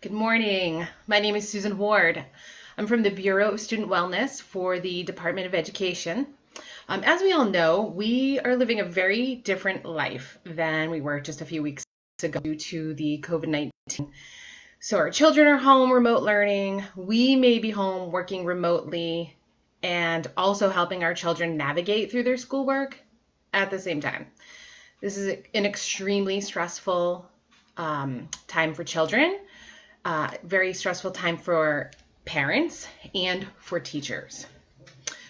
Good morning. My name is Susan Ward. I'm from the Bureau of Student Wellness for the Department of Education. As we all know, we are living a very different life than we were just a few weeks ago due to the COVID-19. So our children are home remote learning. We may be home working remotely and also helping our children navigate through their schoolwork at the same time. This is an extremely stressful time for children. Very stressful time for parents and for teachers.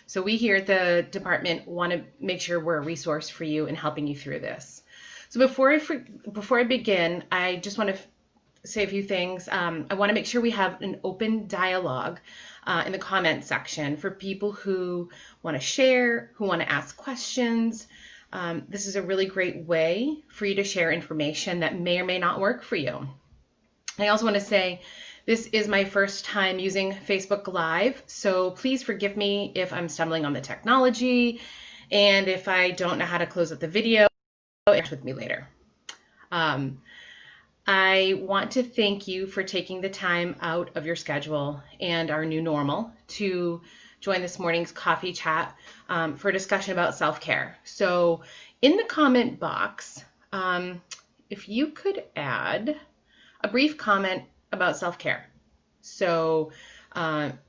So we here at the department want to make sure we're a resource for you in helping you through this. So before I begin, I just want to say a few things. I want to make sure we have an open dialogue in the comment section for people who want to share, who want to ask questions. This is a really great way for you to share information that may or may not work for you. I also want to say this is my first time using Facebook Live, so please forgive me if I'm stumbling on the technology and if I don't know how to close up the video. Interact with me later. I want to thank you for taking the time out of your schedule and our new normal to join this morning's coffee chat for a discussion about self-care. So in the comment box, if you could add a brief comment about self-care. So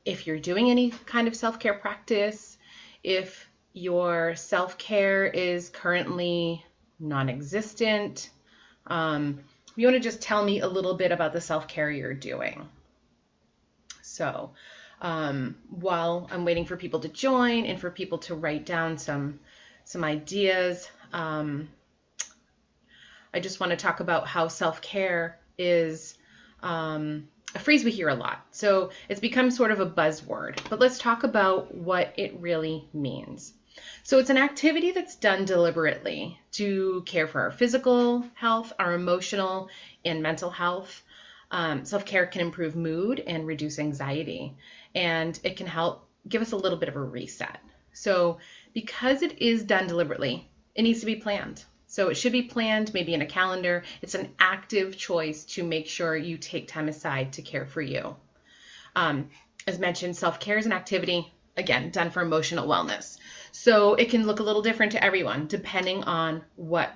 if you're doing any kind of self-care practice, if your self-care is currently non-existent, you want to just tell me a little bit about the self-care you're doing. So while I'm waiting for people to join and for people to write down some ideas, I just want to talk about how self-care is a phrase we hear a lot. So it's become sort of a buzzword, but let's talk about what it really means. So it's an activity that's done deliberately to care for our physical health, our emotional and mental health. Self-care can improve mood and reduce anxiety, and it can help give us a little bit of a reset. So because it is done deliberately, it needs to be planned. So it should be planned, maybe in a calendar. It's an active choice to make sure you take time aside to care for you. As mentioned, self-care is an activity, again, done for emotional wellness. So it can look a little different to everyone depending on what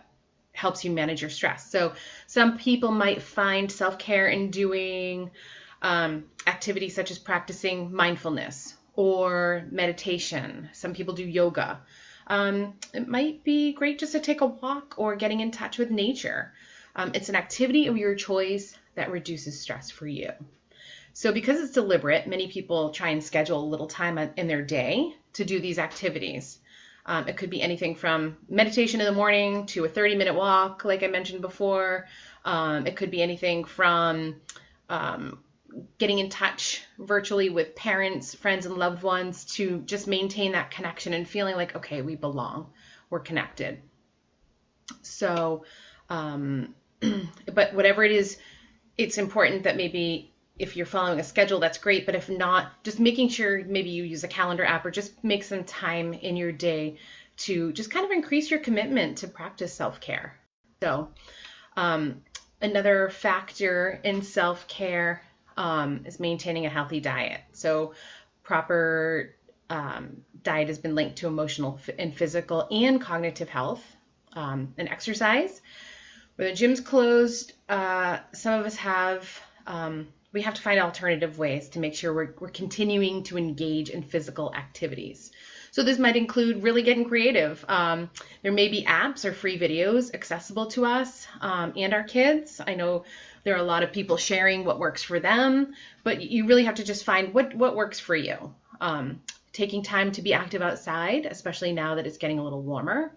helps you manage your stress. So some people might find self-care in doing activities such as practicing mindfulness or meditation. Some people do yoga. It might be great just to take a walk or getting in touch with nature. It's an activity of your choice that reduces stress for you. So because it's deliberate, many people try and schedule a little time in their day to do these activities. It could be anything from meditation in the morning to a 30-minute walk, like I mentioned before. It could be anything from getting in touch virtually with parents, friends, and loved ones to just maintain that connection and feeling like, okay, we belong, we're connected. So, but whatever it is, it's important that maybe if you're following a schedule, that's great. But if not, just making sure maybe you use a calendar app or just make some time in your day to just kind of increase your commitment to practice self-care. So another factor in self-care is maintaining a healthy diet. So proper diet has been linked to emotional and physical and cognitive health and exercise. When the gym's closed, some of us we have to find alternative ways to make sure we're continuing to engage in physical activities. So this might include really getting creative. There may be apps or free videos accessible to us and our kids. I know there are a lot of people sharing what works for them, but you really have to just find what works for you. Taking time to be active outside, especially now that it's getting a little warmer,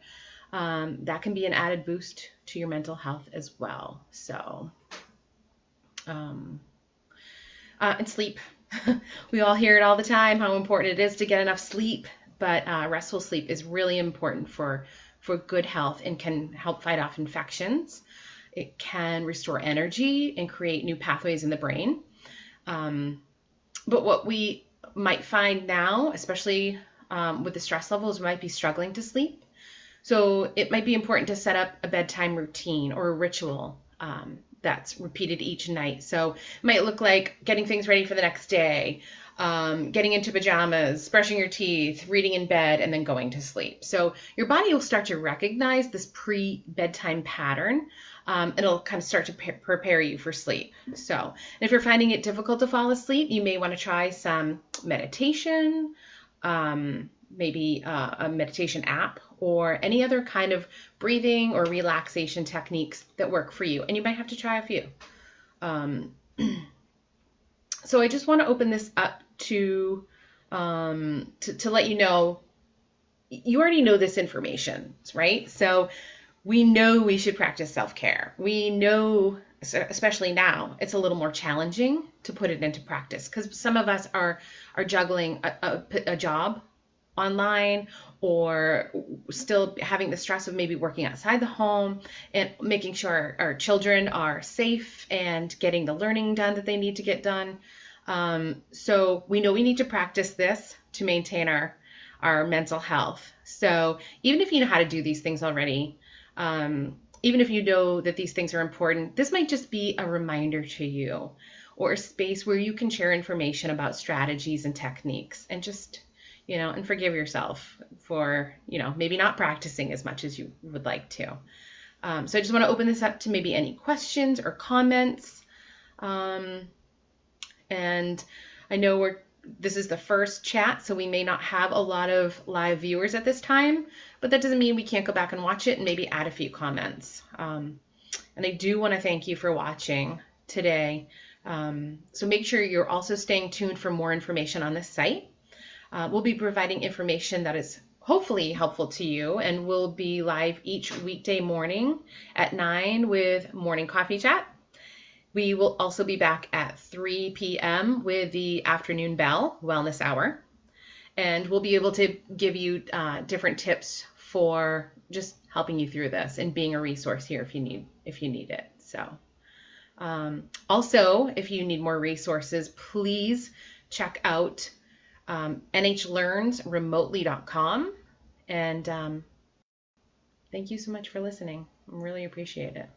that can be an added boost to your mental health as well. So, and sleep. We all hear it all the time, how important it is to get enough sleep, but restful sleep is really important for good health and can help fight off infections. It can restore energy and create new pathways in the brain. But what we might find now, especially with the stress levels, we might be struggling to sleep. So it might be important to set up a bedtime routine or a ritual that's repeated each night. So it might look like getting things ready for the next day, getting into pajamas, brushing your teeth, reading in bed, and then going to sleep. So your body will start to recognize this pre-bedtime pattern. It'll kind of start to prepare you for sleep. So if you're finding it difficult to fall asleep, you may want to try some meditation, maybe a meditation app, or any other kind of breathing or relaxation techniques that work for you. And you might have to try a few. So I just want to open this up to let you know, you already know this information, right? So we know we should practice self-care. We know, especially now, it's a little more challenging to put it into practice because some of us are juggling a job online, or still having the stress of maybe working outside the home and making sure our children are safe and getting the learning done that they need to get done. So we know we need to practice this to maintain our mental health. So even if you know how to do these things already, even if you know that these things are important, this might just be a reminder to you, or a space where you can share information about strategies and techniques, and just, and forgive yourself for, maybe not practicing as much as you would like to. So I just want to open this up to maybe any questions or comments. And I know this is the first chat, so we may not have a lot of live viewers at this time, but that doesn't mean we can't go back and watch it and maybe add a few comments. And I do want to thank you for watching today. So make sure you're also staying tuned for more information on this site. We'll be providing information that is hopefully helpful to you, and we'll be live each weekday morning at 9 with Morning Coffee Chat. We will also be back at 3 p.m. with the Afternoon Bell Wellness Hour, and we'll be able to give you different tips for just helping you through this and being a resource here if you need it. So also, if you need more resources, please check out nhlearnsremotely.com, and thank you so much for listening. I really appreciate it.